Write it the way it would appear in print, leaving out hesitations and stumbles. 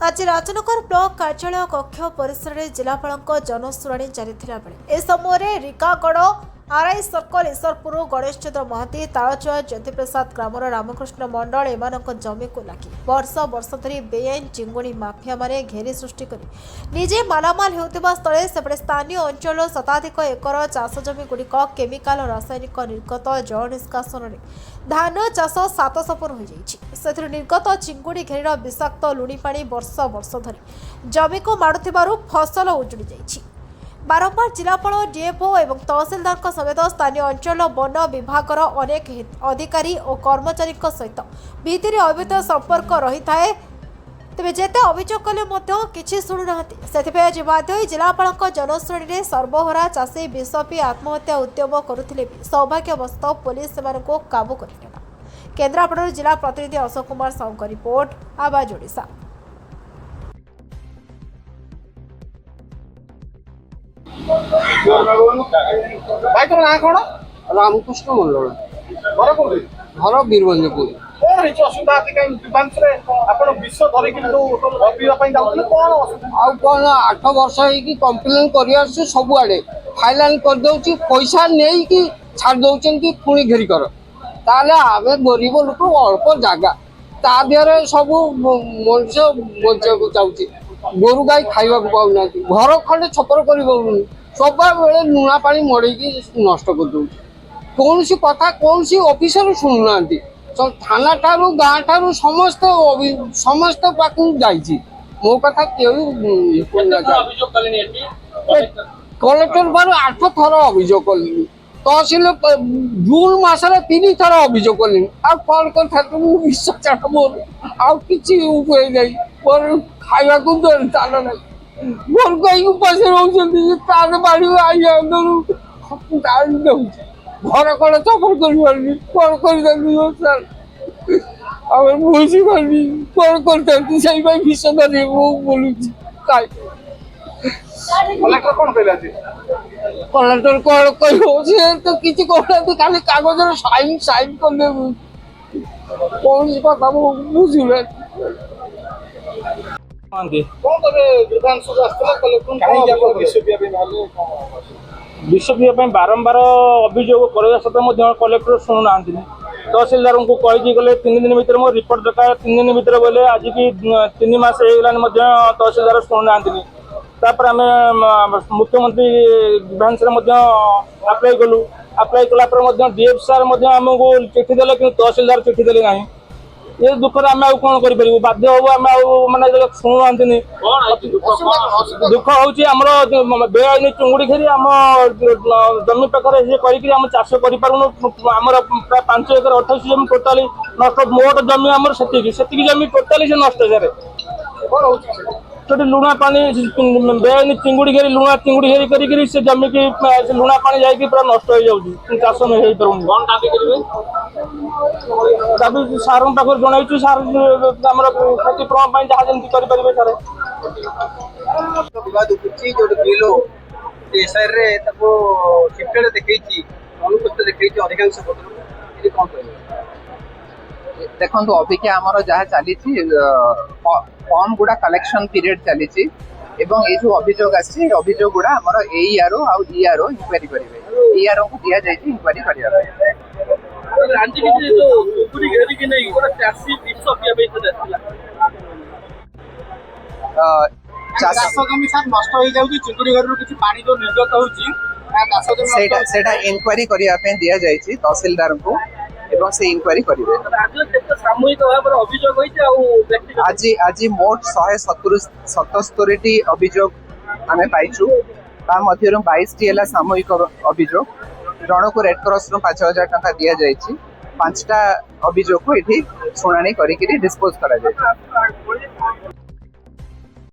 आज राजनगर ब्लॉक कार्यालय कक्ष परिसर में जिलापाल जनशुणी जारी बेले ए समय रिकागढ़ आरआई सर्कल ईश्वरपुर गणेश चंद्र महाती तालचुआ ज्योतिप्रसाद ग्रामर रामकृष्ण मंडल एम जमी को लगी वर्ष वर्ष धरी बेआईन चिंगुड़ी माफिया माने घेरी सृष्टि कर निजे मालामाल होता स्थले सेपटे स्थानीय अंचल शताधिक एकर चाष जमी गुड़िक केमिकाल रासायनिक निर्गत जल निष्कासन धान चाष सात सपर हो निर्गत चिंगुड़ी घेरीर विषाक्त लुणी पानी वर्ष वर्ष धरी जमी को माड़ुथिबारु फसल उजुड़ी जाइछि। बारंबार जिलापाल डीएफओ और तहसिलदार समेत स्थानीय अंचल वन विभागर अनेक अधिकारी और कर्मचारी सहित भितर अवैध संपर्क रही थाए तेज जेते अभियोग कले किसी शुणुना से आज बाध्य जिलापाल जनशुणी सर्वहरा चाषी विष पी आत्महत्या उद्यम करुले भी सौभाग्यवश पुलिस से काबू कर केन्द्रापड़ा जिला प्रतिनिधि अशोक कुमार साहू का रिपोर्ट आवाज ओडिशा। भाई तुम ना कौन रामकृष्ण मंडल घर कोठी घर बीरबंजपुर कौन रही असुविधा कहीं विमानसे आपण विश्व धरिक पीवा जाऊँ कौन असुविधा कौन 8 वर्ष हो कम्प्लेन कर सबुआड़े फाइलाइन करदे पैसा नहीं कि छाड़ दौरान कि पुणी घेरी कर ताले आम गरीब लोक अल्प जगह ता देहरे सब मनुष्य बचा चाहूँ गोरु गाई खावा पाऊना घर खंडे छपर कर सब बेले लुणा पानी मड़ेकी नष्ट कर दौर कौन सी कथा कौन सी ऑफिसर शुणुना थाना ठारू गाँ ठारू समस्त समस्त पाक जाइए मो कथा कलेक्टर बार 8 थर अभियोग कली तहसिल जून मसरे 3 थर अभियोग कली कौन कर विश्वास मोर आगे उपाय नहीं मोर खावा को ताल ना मोर कहीं उपास रोचे बाड़ी आइया घर कड़े चपर कर सर बुझी पारि कौन कर विष धरी बोलू कलेक्टर कौन कहले कलेक्टर कौन कह तो किसी कहना खाली कागज साइन साइन कर कौन कथा बुझे कौन तबे विधानसभा आस्तला कलेक्टर कहीं जाको विश्व पीवा बारंबार अभियोग करवा सत्वे कलेक्टर शुणुना तहसिलदार को कहीकि गले 3 दिन भर मो रिपोर्ट दरकार 3 दिन भर बोले आज की 3 मास हो तहसिलदार शुणुना आम मुख्यमंत्री विधानसभा आप्लाय कलु आप्लाय कलापर डीएफ सार आमको चिठी देले कि तहसिलदार चिठी देले ना ये दुखर आम कौन कर बाध्य हूँ आम मानते शुणुना दुख हूँ बेआईन चुंगुड़ी घेरी आम जमी पाखे करम चाष कर प्राय 5 एकर 28 जमी टोटाली नष्ट मोट जमी आम से जमी टोटाली से नष्ट से लुणा पानी बेआईन चिंगुड़ी घेरी लुणा चिंगुड़ी घेरी करी से जमी की लुणा पानी जाकि पूरा नष्ट हो जाऊँगी चाष नहीं दाबी सार पाखे जन सार आम क्षतिपूरण जहाँ जमी करेंगे सार जो बिल एसआईआर रे शिफ्टेड देखी अनुपस्थित देखी अधिकांश देखो अभिज्ञा आमर जहाँ चली फॉर्म गुड़ा कलेक्शन पीरियड चली एवं ये जो अभियोग आसी अभियोग गुड़ा आमर एईआरओ आ ईआरओ इंक्वायरी करेंगे ईआरओ को दिया जाए इंक्वायरी करने इंक्वायरी करने दिया जाए तहसिलदार को एवं से इंक्वायरी करेंगे आज आज मोट 177 अभियोग आम पाइचु ता मध्य 22टी है सामूहिक अभियोग जन को रेड क्रॉस 5,000 टंका दि जाए 5टा अभियोग को ये शुणाणी कर डिस्पोज करा जाए।